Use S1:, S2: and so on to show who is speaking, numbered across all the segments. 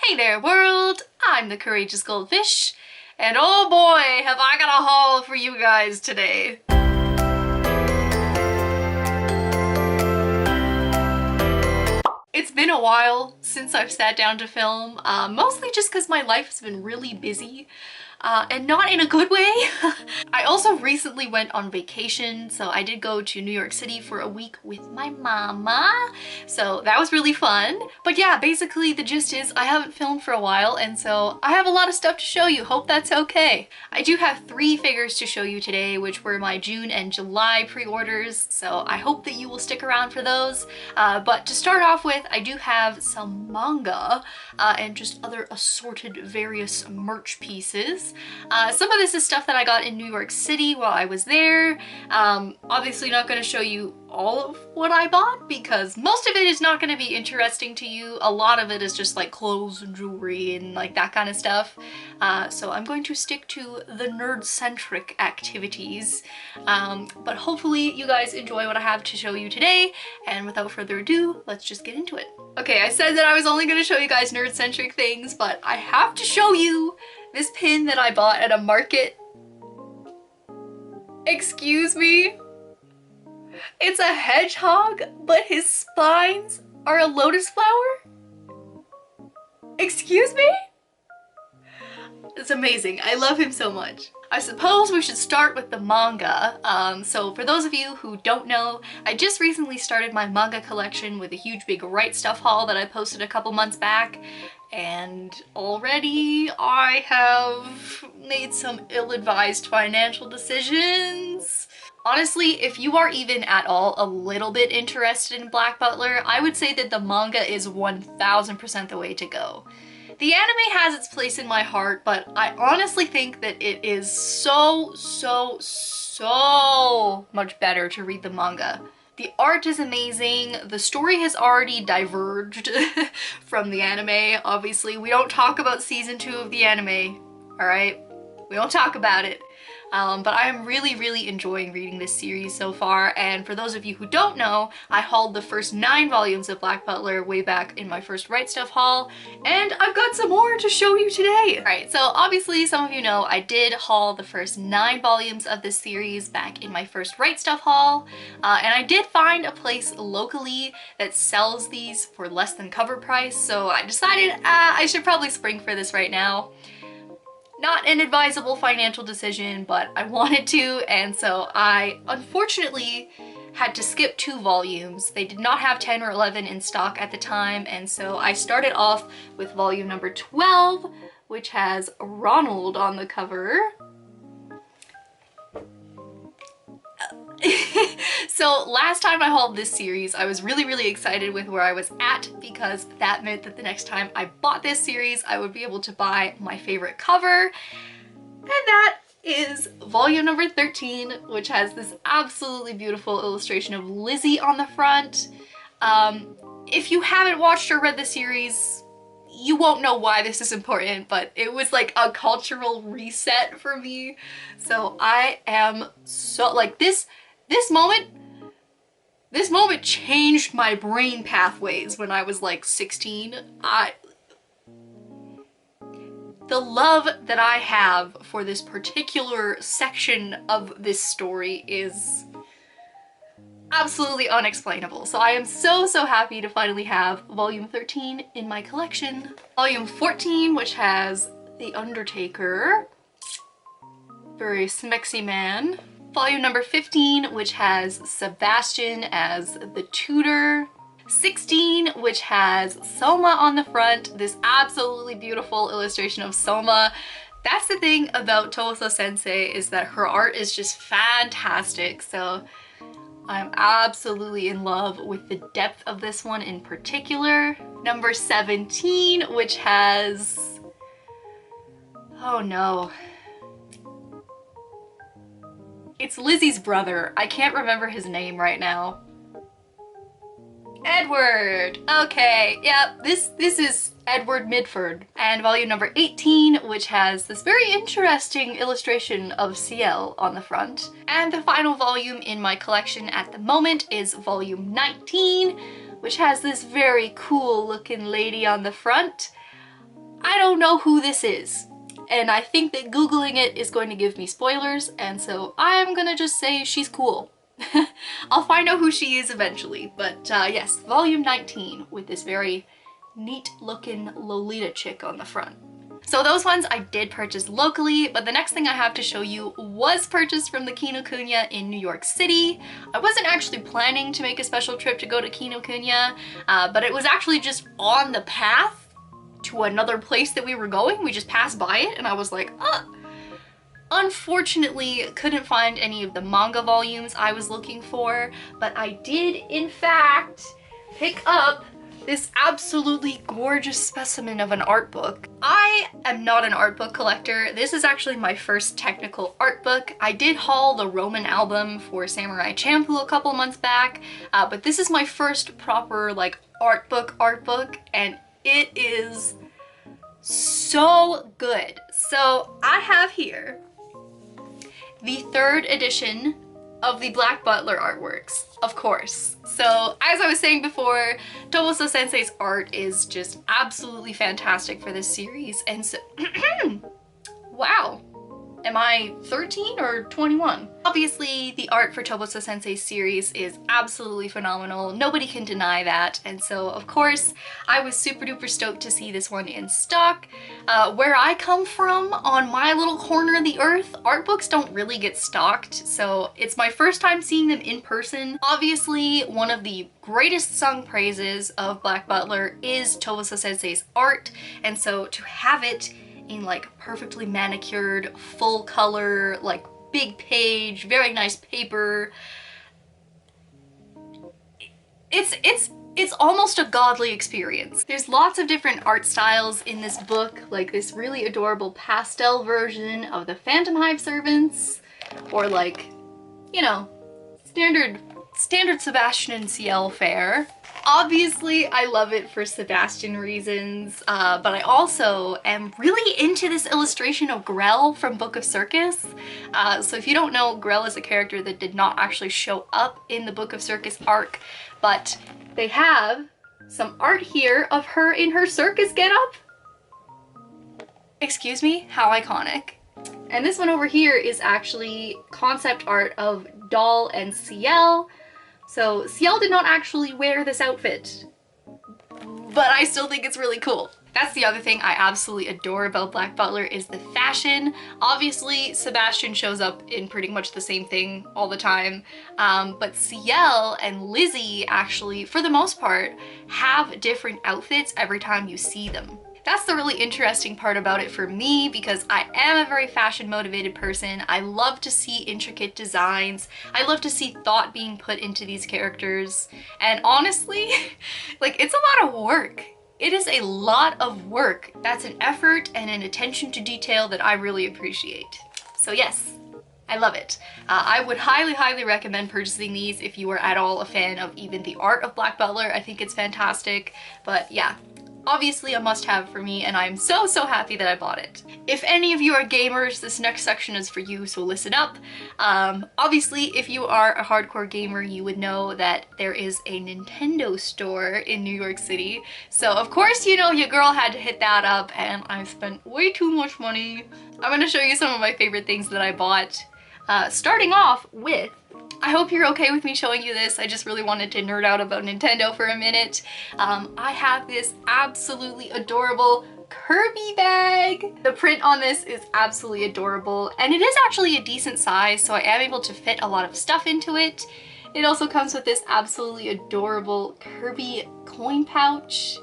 S1: Hey there world, I'm the Courageous Goldfish, and oh boy have I got a haul for you guys today. It's been a while since I've sat down to film, mostly just because my life has been really busy. And not in a good way. I also recently went on vacation, so I did go to New York City for a week with my mama, so that was really fun. But yeah, basically the gist is I haven't filmed for a while, and so I have a lot of stuff to show you. Hope that's okay. I do have 3 figures to show you today, which were my June and July pre-orders, so I hope that you will stick around for those. But to start off with, I do have some manga and just other assorted various merch pieces. Some of this is stuff that I got in New York City while I was there. Obviously not going to show you all of what I bought because most of it is not going to be interesting to you. A lot of it is just like clothes and jewelry and like that kind of stuff. So I'm going to stick to the nerd-centric activities. But hopefully you guys enjoy what I have to show you today. And without further ado, let's just get into it. Okay, I said that I was only going to show you guys nerd-centric things, but I have to show you this pin that I bought at a market. Excuse me? It's a hedgehog, but his spines are a lotus flower? Excuse me? It's amazing. I love him so much. I suppose we should start with the manga. So for those of you who don't know, I just recently started my manga collection with a huge big Right Stuff haul that I posted a couple months back. And already I have made some ill-advised financial decisions. Honestly, if you are even at all a little bit interested in Black Butler, I would say that the manga is 1000% the way to go. The anime has its place in my heart, but I honestly think that it is so much better to read the manga. The art is amazing. The story has already diverged from the anime. Obviously, we don't talk about season 2 of the anime, all right? We don't talk about it. But I am really enjoying reading this series so far, and for those of you who don't know, I hauled the first 9 volumes of Black Butler way back in my first Right Stuff haul, and I've got some more to show you today. Alright, so obviously some of you know I did haul the first 9 volumes of this series back in my first Right Stuff haul, and I did find a place locally that sells these for less than cover price, so I decided I should probably spring for this right now. Not an advisable financial decision, but I wanted to, and so I unfortunately had to skip 2 volumes. They did not have 10 or 11 in stock at the time, and so I started off with volume number 12, which has Ronald on the cover. So last time I hauled this series, I was really excited with where I was at because that meant that the next time I bought this series, I would be able to buy my favorite cover. And that is volume number 13, which has this absolutely beautiful illustration of Lizzie on the front. If you haven't watched or read the series, you won't know why this is important, but it was like a cultural reset for me. So I am so like this moment changed my brain pathways when I was like 16. The love that I have for this particular section of this story is absolutely unexplainable. So I am so happy to finally have volume 13 in my collection. Volume 14, which has The Undertaker, very smexy man. Volume number 15, which has Sebastian as the tutor. 16, which has Soma on the front, this absolutely beautiful illustration of Soma. That's the thing about Toso Sensei, is that her art is just fantastic, so I'm absolutely in love with the depth of this one in particular. Number 17, which has... oh no. It's Lizzie's brother. I can't remember his name right now. Edward! Okay, yep, this is Edward Midford. And volume number 18, which has this very interesting illustration of Ciel on the front. And the final volume in my collection at the moment is volume 19, which has this very cool looking lady on the front. I don't know who this is. And I think that Googling it is going to give me spoilers, and so I'm gonna just say she's cool. I'll find out who she is eventually, but yes, volume 19 with this very neat looking Lolita chick on the front. So those ones I did purchase locally, but the next thing I have to show you was purchased from the Kinokuniya in New York City. I wasn't actually planning to make a special trip to go to Kinokuniya, but it was actually just on the path to another place that we were going. We just passed by it and I was like, unfortunately couldn't find any of the manga volumes I was looking for, but I did in fact pick up this absolutely gorgeous specimen of an art book. I am not an art book collector. This is actually my first technical art book. I did haul the Roman album for Samurai Champloo a couple months back, but this is my first proper like art book, and it is so good. So I have here the 3rd edition of the Black Butler artworks, of course. So as I was saying before, Toboso Sensei's art is just absolutely fantastic for this series, and so wow. Am I 13 or 21? Obviously, the art for Toboso Sensei's series is absolutely phenomenal. Nobody can deny that. And so, of course, I was super duper stoked to see this one in stock. Where I come from, on my little corner of the earth, art books don't really get stocked. So it's my first time seeing them in person. Obviously, one of the greatest sung praises of Black Butler is Toboso Sensei's art. And so to have it in like perfectly manicured, full color, like big page, very nice paper. It's almost a godly experience. There's lots of different art styles in this book, like this really adorable pastel version of the Phantom Hive servants, or like, you know, standard Sebastian and Ciel fare. Obviously, I love it for Sebastian reasons, but I also am really into this illustration of Grell from Book of Circus. So if you don't know, Grell is a character that did not actually show up in the Book of Circus arc, but they have some art here of her in her circus getup. Excuse me? How iconic. And this one over here is actually concept art of Doll and Ciel. So Ciel did not actually wear this outfit, but I still think it's really cool. That's the other thing I absolutely adore about Black Butler is the fashion. Obviously, Sebastian shows up in pretty much the same thing all the time, but Ciel and Lizzie actually, for the most part, have different outfits every time you see them. That's the really interesting part about it for me, because I am a very fashion motivated person. I love to see intricate designs. I love to see thought being put into these characters. And honestly, like, it's a lot of work. It is a lot of work. That's an effort and an attention to detail that I really appreciate. So yes, I love it. I would highly recommend purchasing these if you are at all a fan of even the art of Black Butler. I think it's fantastic, but yeah. Obviously a must-have for me, and I'm so happy that I bought it. If any of you are gamers, this next section is for you, so listen up. Obviously, if you are a hardcore gamer, you would know that there is a Nintendo store in New York City. So of course, you know, your girl had to hit that up, and I spent way too much money. I'm gonna show you some of my favorite things that I bought. Starting off with, I hope you're okay with me showing you this. I just really wanted to nerd out about Nintendo for a minute. I have this absolutely adorable Kirby bag. The print on this is absolutely adorable, and it is actually a decent size, so I am able to fit a lot of stuff into it. It also comes with this absolutely adorable Kirby coin pouch.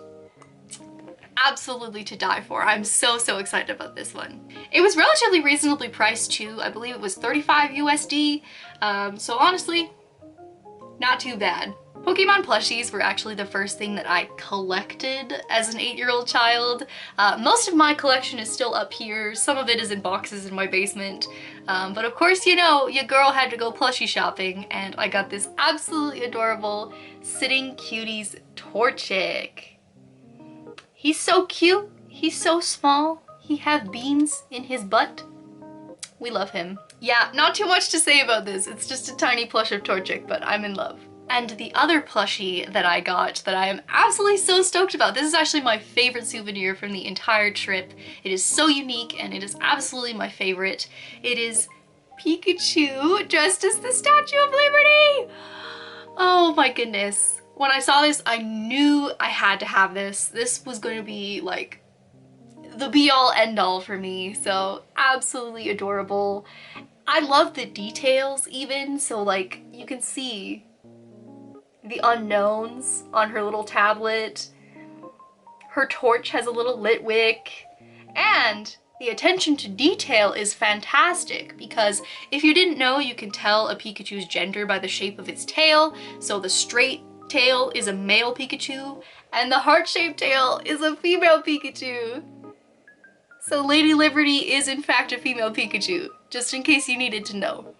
S1: Absolutely to die for. I'm so excited about this one. It was relatively reasonably priced too. I believe it was 35 USD. So honestly, not too bad. Pokemon plushies were actually the first thing that I collected as an 8-year-old child. Most of my collection is still up here. Some of it is in boxes in my basement. But of course, you know, your girl had to go plushie shopping, and I got this absolutely adorable Sitting Cuties Torchic. He's so cute, he's so small, he has beans in his butt. We love him. Yeah, not too much to say about this. It's just a tiny plush of Torchic, but I'm in love. And the other plushie that I got that I am absolutely so stoked about, this is actually my favorite souvenir from the entire trip. It is so unique and it is absolutely my favorite. It is Pikachu dressed as the Statue of Liberty! Oh my goodness. When I saw this, I knew I had to have this. This was going to be like the be-all end-all for me, so absolutely adorable. I love the details even, so like you can see the unknowns on her little tablet. Her torch has a little lit wick, and the attention to detail is fantastic because if you didn't know, you can tell a Pikachu's gender by the shape of its tail. So the straight tail is a male Pikachu and the heart-shaped tail is a female Pikachu. So Lady Liberty is in fact a female Pikachu, just in case you needed to know.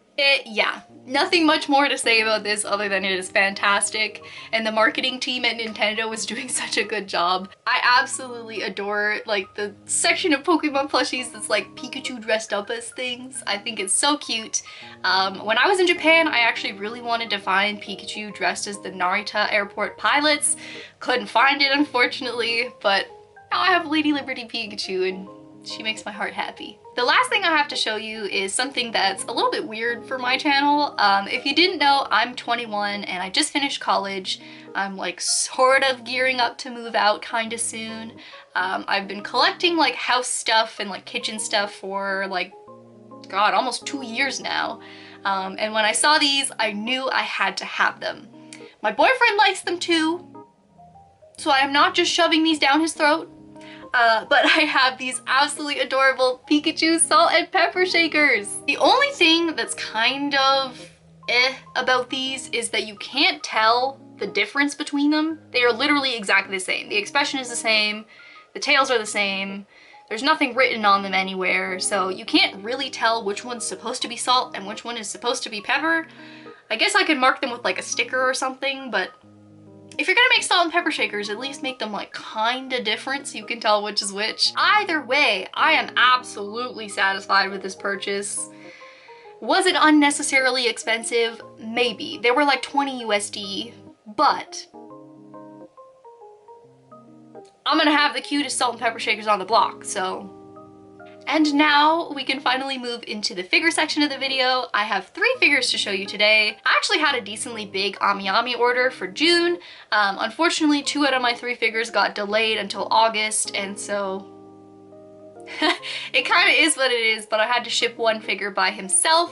S1: Yeah, nothing much more to say about this other than it is fantastic, and the marketing team at Nintendo was doing such a good job. I absolutely adore like the section of Pokemon plushies that's like Pikachu dressed up as things. I think it's so cute. When I was in Japan, I actually really wanted to find Pikachu dressed as the Narita airport pilots. Couldn't find it, unfortunately, but now I have Lady Liberty Pikachu and she makes my heart happy. The last thing I have to show you is something that's a little bit weird for my channel. If you didn't know, I'm 21 and I just finished college. I'm like sort of gearing up to move out kind of soon. I've been collecting like house stuff and like kitchen stuff for like, God, almost 2 years now. And when I saw these, I knew I had to have them. My boyfriend likes them too, so I am not just shoving these down his throat. But I have these absolutely adorable Pikachu salt and pepper shakers. The only thing that's kind of about these is that you can't tell the difference between them. They are literally exactly the same. The expression is the same, the tails are the same, there's nothing written on them anywhere, so you can't really tell which one's supposed to be salt and which one is supposed to be pepper. I guess I could mark them with like a sticker or something, but if you're gonna make salt and pepper shakers, at least make them like kinda different so you can tell which is which. Either way, I am absolutely satisfied with this purchase. Was it unnecessarily expensive? Maybe. They were like 20 USD, but I'm gonna have the cutest salt and pepper shakers on the block, so. And now we can finally move into the figure section of the video. I have 3 figures to show you today. I actually had a decently big Ami order for June. Unfortunately, 2 out of my 3 figures got delayed until August, and so it kind of is what it is, but I had to ship 1 figure by himself,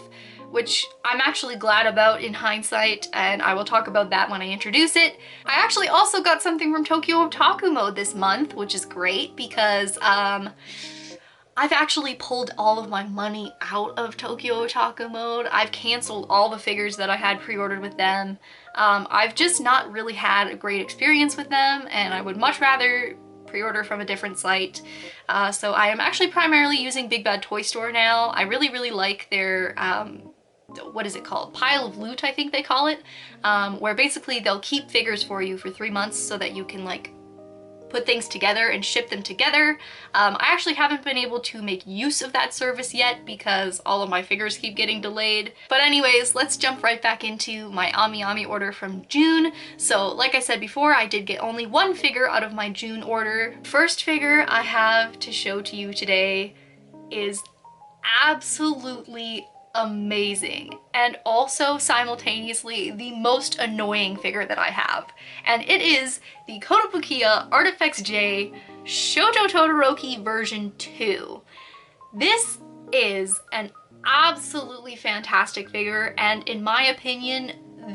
S1: which I'm actually glad about in hindsight, and I will talk about that when I introduce it. I actually also got something from Tokyo Otaku Mode this month, which is great because I've actually pulled all of my money out of Tokyo Otaku Mode. I've canceled all the figures that I had pre-ordered with them. I've just not really had a great experience with them, and I would much rather pre-order from a different site. So I am actually primarily using Big Bad Toy Store now. I really, really like their, what is it called? Pile of Loot, I think they call it, where basically they'll keep figures for you for 3 months so that you can like put things together and ship them together. I actually haven't been able to make use of that service yet because all of my figures keep getting delayed. But anyways, let's jump right back into my Ami order from June. So like I said before, I did get only 1 figure out of my June order. First figure I have to show to you today is absolutely amazing, and also simultaneously the most annoying figure that I have, and it is the Kotobukiya Artifacts J Shoujo Todoroki version 2. This is an absolutely fantastic figure, and in my opinion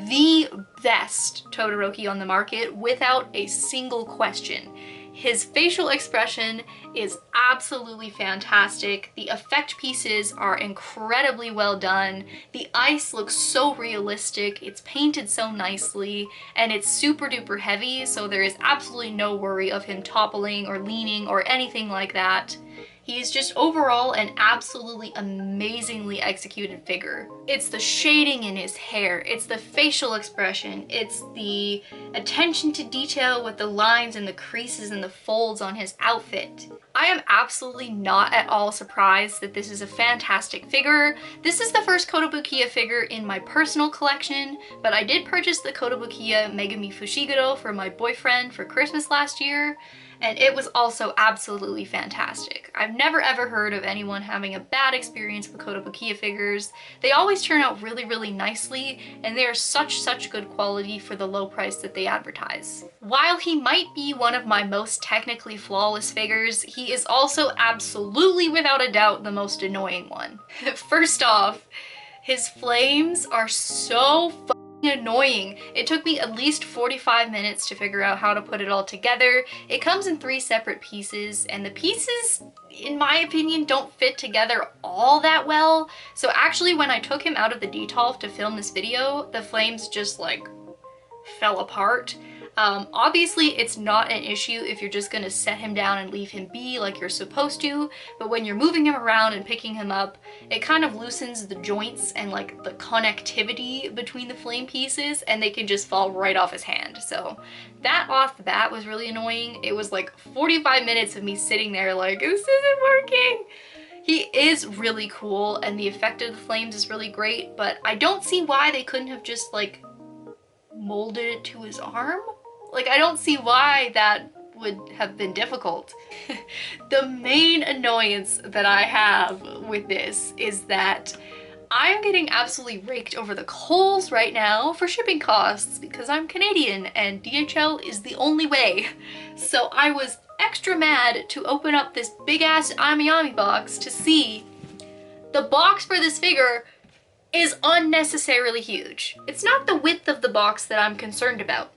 S1: the best Todoroki on the market without a single question. His facial expression is absolutely fantastic. The effect pieces are incredibly well done. The ice looks so realistic. It's painted so nicely, and it's super duper heavy, so there is absolutely no worry of him toppling or leaning or anything like that. He's just overall an absolutely amazingly executed figure. It's the shading in his hair, it's the facial expression, it's the attention to detail with the lines and the creases and the folds on his outfit. I am absolutely not at all surprised that this is a fantastic figure. This is the first Kotobukiya figure in my personal collection, but I did purchase the Kotobukiya Megumi Fushiguro for my boyfriend for Christmas last year, and it was also absolutely fantastic. I've never ever heard of anyone having a bad experience with Kotobukiya figures. They always turn out really, really nicely, and they are such good quality for the low price that they advertise. While he might be one of my most technically flawless figures, he is also absolutely without a doubt the most annoying one. First off, his flames are so annoying. It took me at least 45 minutes to figure out how to put it all together. It comes in 3 separate pieces, and the pieces, in my opinion, don't fit together all that well. So actually, when I took him out of the detolf to film this video, the flames just like fell apart. Obviously it's not an issue if you're just gonna set him down and leave him be like you're supposed to, but when you're moving him around and picking him up, it kind of loosens the joints and like the connectivity between the flame pieces, and they can just fall right off his hand. So that off the bat was really annoying. It was like 45 minutes of me sitting there like, this isn't working. He is really cool and the effect of the flames is really great, but I don't see why they couldn't have just like molded it to his arm. Like, I don't see why that would have been difficult. The main annoyance that I have with this is that I'm getting absolutely raked over the coals right now for shipping costs because I'm Canadian and DHL is the only way. So I was extra mad to open up this big ass Amiyami box to see the box for this figure is unnecessarily huge. It's not the width of the box that I'm concerned about.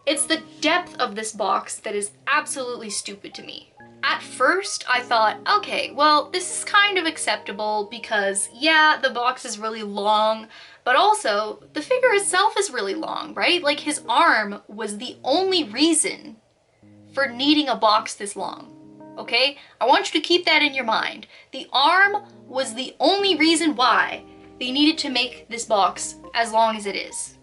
S1: It's the depth of this box that is absolutely stupid to me. At first, I thought, okay, well, this is kind of acceptable because, yeah, the box is really long, but also the figure itself is really long, right? Like, his arm was the only reason for needing a box this long, okay? I want you to keep that in your mind. The arm was the only reason why they needed to make this box as long as it is.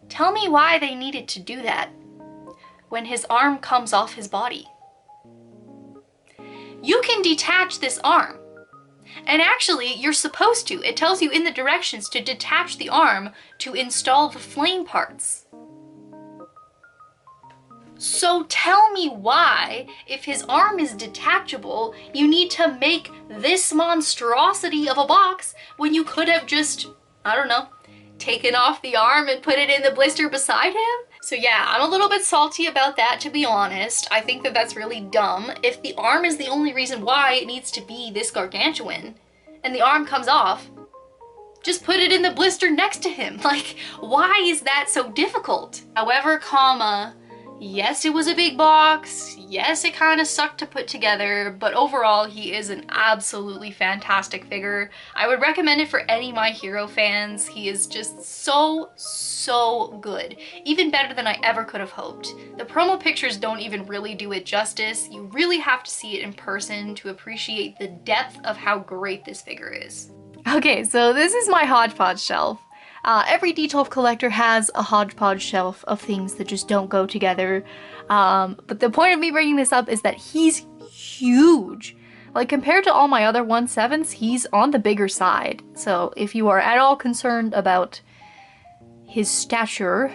S1: Tell me why they needed to do that when his arm comes off his body. You can detach this arm. And actually, you're supposed to. It tells you in the directions to detach the arm to install the flame parts. So tell me why, if his arm is detachable, you need to make this monstrosity of a box when you could have just, I don't know, taken off the arm and put it in the blister beside him? So yeah, I'm a little bit salty about that, to be honest. I think that that's really dumb. If the arm is the only reason why it needs to be this gargantuan, and the arm comes off, just put it in the blister next to him. Like, why is that so difficult? However, yes, it was a big box. Yes, it kind of sucked to put together, but overall, he is an absolutely fantastic figure. I would recommend it for any My Hero fans. He is just so good. Even better than I ever could have hoped. The promo pictures don't even really do it justice. You really have to see it in person to appreciate the depth of how great this figure is. Okay, so this is my hodgepodge shelf. Every detolf collector has a hodgepodge shelf of things that just don't go together. But the point of me bringing this up is that he's huge. Like, compared to all my other 1/7s, he's on the bigger side. So if you are at all concerned about his stature,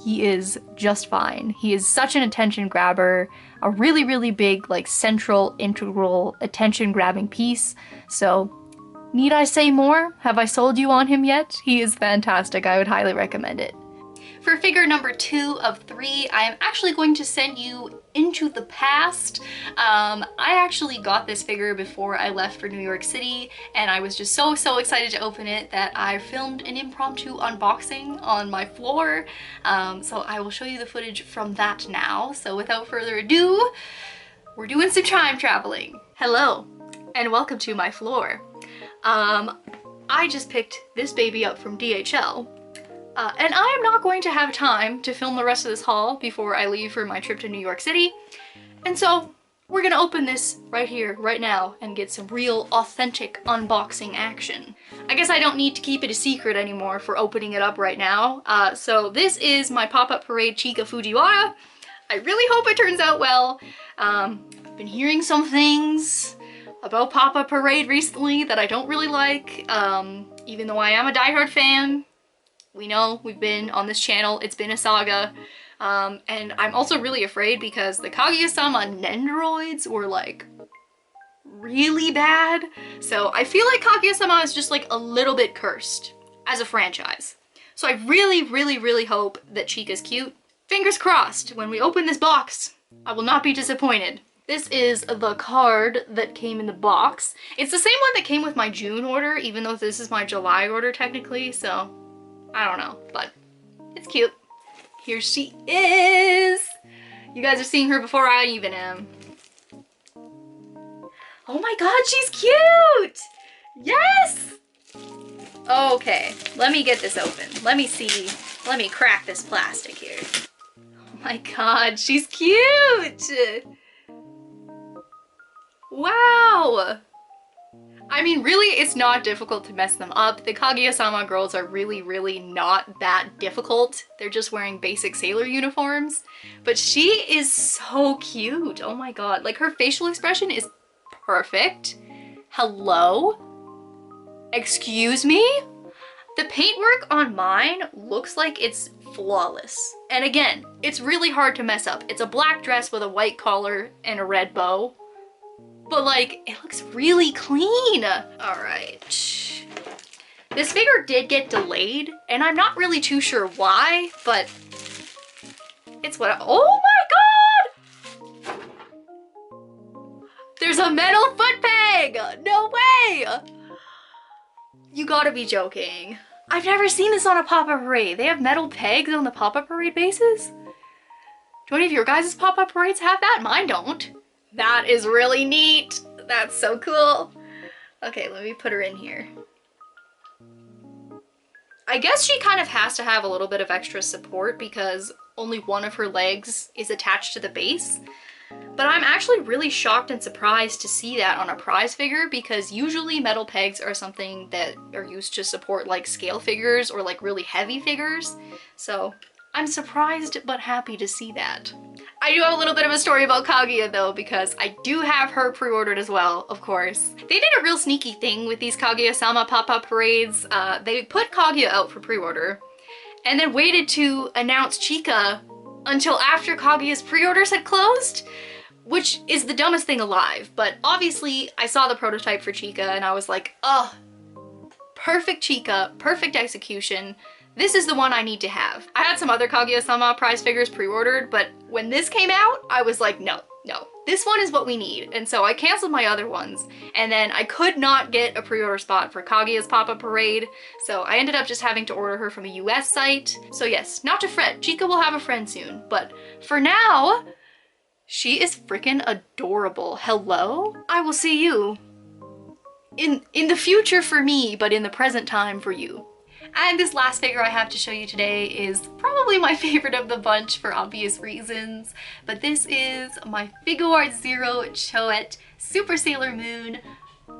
S1: he is just fine. He is such an attention grabber, a really big, like, central, integral, attention-grabbing piece. So need I say more? Have I sold you on him yet? He is fantastic. I would highly recommend it. For figure number 2 of 3, I am actually going to send you into the past. I actually got this figure before I left for New York City, and I was just so excited to open it that I filmed an impromptu unboxing on my floor. So I will show you the footage from that now. So without further ado, we're doing some time traveling. Hello, and welcome to my floor. I just picked this baby up from DHL. And I am not going to have time to film the rest of this haul before I leave for my trip to New York City. And so we're gonna open this right here, right now, and get some real authentic unboxing action. I guess I don't need to keep it a secret anymore for opening it up right now. So this is my Pop-Up Parade Chika Fujiwara. I really hope it turns out well. I've been hearing some things about Pop-Up Parade recently that I don't really like, even though I am a diehard fan. We know, we've been on this channel, it's been a saga. And I'm also really afraid because the Kaguya-sama Nendoroids were like really bad. So I feel like Kaguya-sama is just like a little bit cursed as a franchise. So I really hope that Chika's cute. Fingers crossed, when we open this box, I will not be disappointed. This is the card that came in the box. It's the same one that came with my June order, even though this is my July order technically, so I don't know, but it's cute. Here she is! You guys are seeing her before I even am. Oh my god, she's cute! Yes! Okay, let me get this open. Let me see. Let me crack this plastic here. Oh my god, she's cute! Wow! I mean, really, it's not difficult to mess them up. The Kaguya-sama girls are really not that difficult. They're just wearing basic sailor uniforms. But she is so cute. Oh my god. Like, her facial expression is perfect. Hello? Excuse me? The paintwork on mine looks like it's flawless. And again, it's really hard to mess up. It's a black dress with a white collar and a red bow. But like, it looks really clean. All right. This figure did get delayed, and I'm not really too sure why, but it's what oh my god! There's a metal foot peg! No way! You gotta be joking. I've never seen this on a Pop-Up Parade. They have metal pegs on the Pop-Up Parade bases? Do any of your guys' Pop-Up Parades have that? Mine don't. That is really neat. That's so cool. Okay, let me put her in here. I guess she kind of has to have a little bit of extra support because only one of her legs is attached to the base. But I'm actually really shocked and surprised to see that on a prize figure because usually metal pegs are something that are used to support like scale figures or like really heavy figures. So I'm surprised but happy to see that. I do have a little bit of a story about Kaguya though, because I do have her pre-ordered as well, of course. They did a real sneaky thing with these Kaguya-sama pop-up parades. They put Kaguya out for pre-order and then waited to announce Chika until after Kaguya's pre-orders had closed, which is the dumbest thing alive. But obviously I saw the prototype for Chika and I was like, oh, perfect Chika, perfect execution. This is the one I need to have. I had some other Kaguya-sama prize figures pre-ordered, but when this came out, I was like, no, this one is what we need. And so I canceled my other ones, and then I could not get a pre-order spot for Kaguya's Pop-Up Parade, so I ended up just having to order her from a US site. So yes, not to fret, Chika will have a friend soon, but for now, she is freaking adorable. Hello? I will see you in the future for me, but in the present time for you. And this last figure I have to show you today is probably my favorite of the bunch for obvious reasons, but this is my Figuart Zero Choet Super Sailor Moon,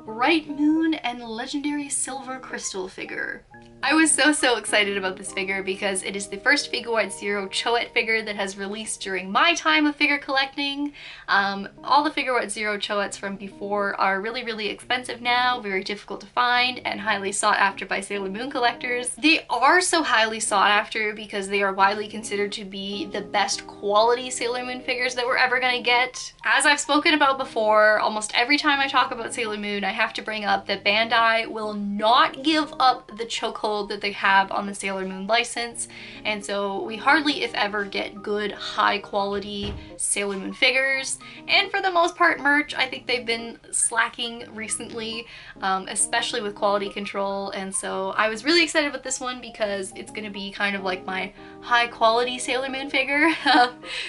S1: Bright Moon, and Legendary Silver Crystal figure. I was so excited about this figure because it is the first Figuart Zero Choet figure that has released during my time of figure collecting. All the Figuart Zero Choets from before are really expensive now, very difficult to find, and highly sought after by Sailor Moon collectors. They are so highly sought after because they are widely considered to be the best quality Sailor Moon figures that we're ever gonna get. As I've spoken about before, almost every time I talk about Sailor Moon, I have to bring up that Bandai will not give up the chokehold that they have on the Sailor Moon license, and so we hardly if ever get good high quality Sailor Moon figures, and for the most part merch. I think they've been slacking recently, especially with quality control, and so I was really excited about this one because it's gonna be kind of like my high quality Sailor Moon figure.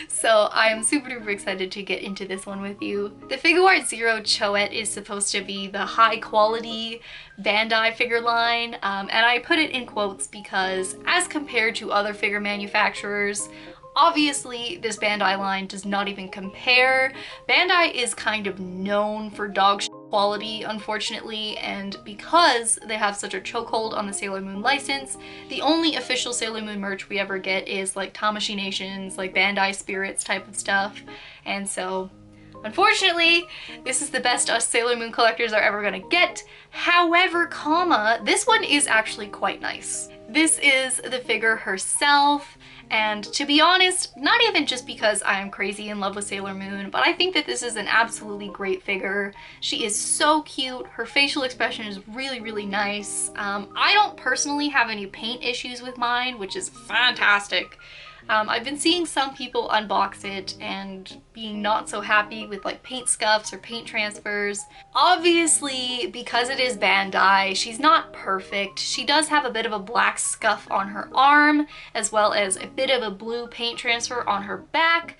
S1: So I am super duper excited to get into this one with you. The Figuart Zero Choet is supposed to be be the high quality Bandai figure line, and I put it in quotes because as compared to other figure manufacturers, obviously this Bandai line does not even compare. Bandai is kind of known for dog shit quality, unfortunately, and because they have such a chokehold on the Sailor Moon license, the only official Sailor Moon merch we ever get is like Tamashii Nations, like Bandai Spirits type of stuff, and so unfortunately, this is the best us Sailor Moon collectors are ever gonna get. However, this one is actually quite nice. This is the figure herself, and to be honest, not even just because I am crazy in love with Sailor Moon, but I think that this is an absolutely great figure. She is so cute. Her facial expression is really, really nice. I don't personally have any paint issues with mine, which is fantastic. I've been seeing some people unbox it and being not so happy with like paint scuffs or paint transfers. Obviously, because it is Bandai, she's not perfect. She does have a bit of a black scuff on her arm, as well as a bit of a blue paint transfer on her back.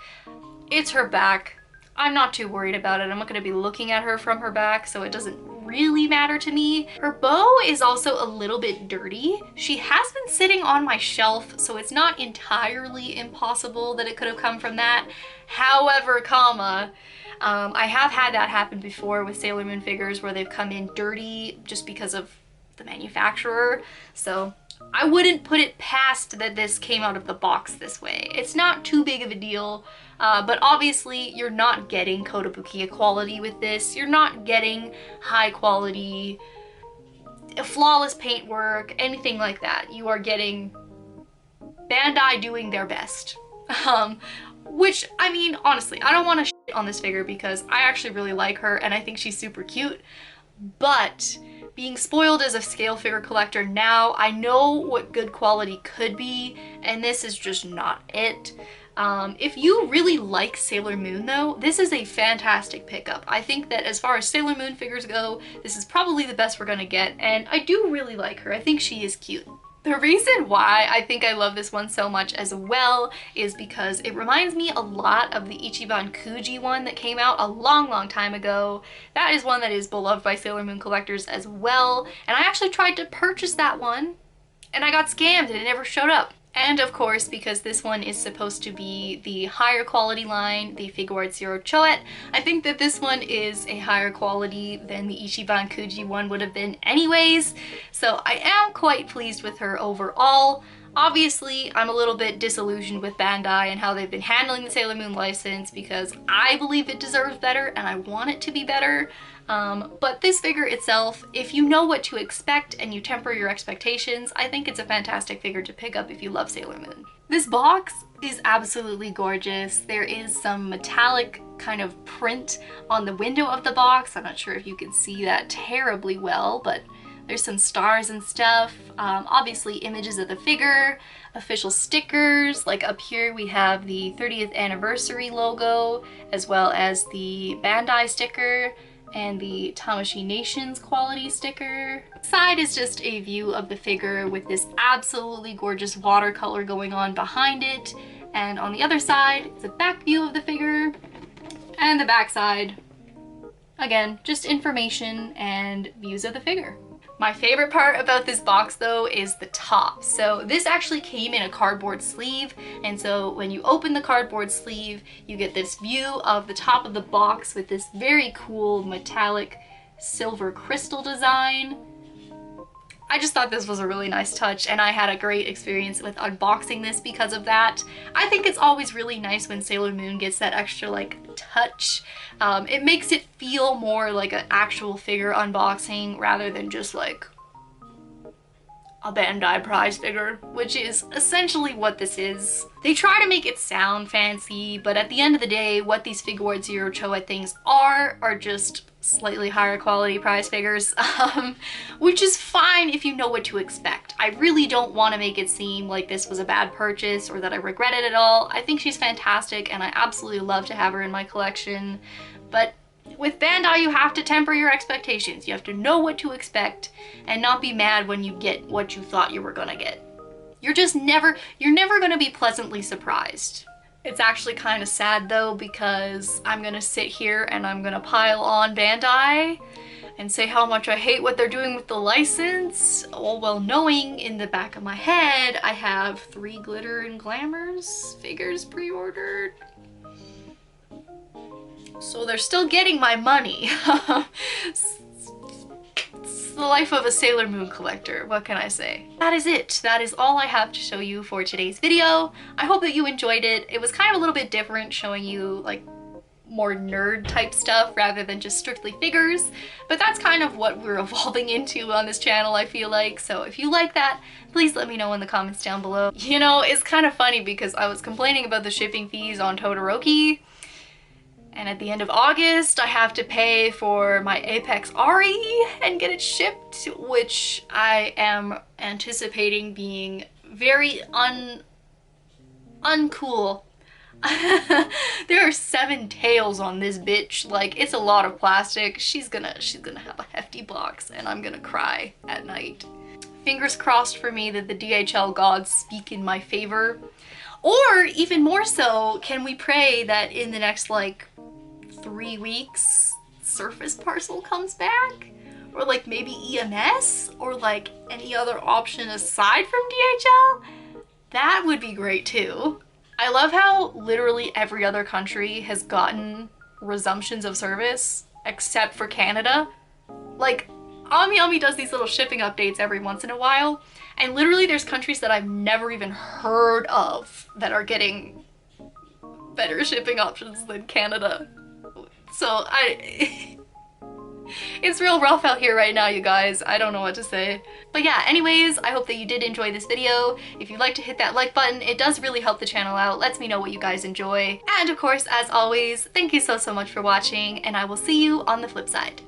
S1: It's her back. I'm not too worried about it. I'm not going to be looking at her from her back, so it doesn't really matter to me. Her bow is also a little bit dirty. She has been sitting on my shelf, so it's not entirely impossible that it could have come from that. However, I have had that happen before with Sailor Moon figures where they've come in dirty just because of the manufacturer, so I wouldn't put it past that this came out of the box this way. It's not too big of a deal, but obviously you're not getting Kotobukiya quality with this. You're not getting high quality, flawless paintwork, anything like that. You are getting Bandai doing their best. Which, I mean, honestly, I don't want to shit on this figure because I actually really like her and I think she's super cute, but being spoiled as a scale figure collector now, I know what good quality could be, and this is just not it. If you really like Sailor Moon though, this is a fantastic pickup. I think that as far as Sailor Moon figures go, this is probably the best we're gonna get, and I do really like her. I think she is cute. The reason why I think I love this one so much as well is because it reminds me a lot of the Ichiban Kuji one that came out a long time ago. That is one that is beloved by Sailor Moon collectors as well, and I actually tried to purchase that one and I got scammed and it never showed up. And of course, because this one is supposed to be the higher quality line, the Figuart Zero Choet, I think that this one is a higher quality than the Ichiban Kuji one would have been anyways. So I am quite pleased with her overall. Obviously, I'm a little bit disillusioned with Bandai and how they've been handling the Sailor Moon license because I believe it deserves better and I want it to be better. But this figure itself, if you know what to expect and you temper your expectations, I think it's a fantastic figure to pick up if you love Sailor Moon. This box is absolutely gorgeous. There is some metallic kind of print on the window of the box. I'm not sure if you can see that terribly well, but there's some stars and stuff. Obviously images of the figure, official stickers, like up here we have the 30th anniversary logo, as well as the Bandai sticker and the Tamashii Nations quality sticker. Side is just a view of the figure with this absolutely gorgeous watercolor going on behind it, and on the other side is a back view of the figure, and the back side, again, just information and views of the figure. My favorite part about this box though is the top. So this actually came in a cardboard sleeve, and so when you open the cardboard sleeve, you get this view of the top of the box with this very cool metallic silver crystal design. I just thought this was a really nice touch, and I had a great experience with unboxing this because of that. I think it's always really nice when Sailor Moon gets that extra like touch. It makes it feel more like an actual figure unboxing rather than just like a Bandai prize figure, which is essentially what this is. They try to make it sound fancy, but at the end of the day, what these Figuart Zero Choet things are just slightly higher quality prize figures, which is fine if you know what to expect. I really don't want to make it seem like this was a bad purchase or that I regret it at all. I think she's fantastic and I absolutely love to have her in my collection, but with Bandai, you have to temper your expectations. You have to know what to expect and not be mad when you get what you thought you were gonna get. You're never gonna be pleasantly surprised. It's actually kind of sad though, because I'm gonna sit here and I'm gonna pile on Bandai and say how much I hate what they're doing with the license, all while knowing in the back of my head I have 3 Glitter and Glamours figures pre-ordered. So they're still getting my money. It's the life of a Sailor Moon collector, what can I say? That is it. That is all I have to show you for today's video. I hope that you enjoyed it. It was kind of a little bit different, showing you like more nerd type stuff rather than just strictly figures, but that's kind of what we're evolving into on this channel, I feel like. So if you like that, please let me know in the comments down below. You know, it's kind of funny because I was complaining about the shipping fees on Todoroki, and at the end of August I have to pay for my Apex Ari and get it shipped, which I am anticipating being very uncool. There are 7 tails on this bitch. Like, it's a lot of plastic. She's gonna have a hefty box and I'm gonna cry at night. Fingers crossed for me that the DHL gods speak in my favor. Or even more so, can we pray that in the next like 3 weeks Surface Parcel comes back? Or like maybe EMS? Or like any other option aside from DHL? That would be great too. I love how literally every other country has gotten resumptions of service except for Canada. Like, AmiAmi does these little shipping updates every once in a while, and literally there's countries that I've never even heard of that are getting better shipping options than Canada. So it's real rough out here right now, you guys. I don't know what to say. But yeah, anyways, I hope that you did enjoy this video. If you'd like to hit that like button, it does really help the channel out. Lets me know what you guys enjoy. And of course, as always, thank you so much for watching, and I will see you on the flip side.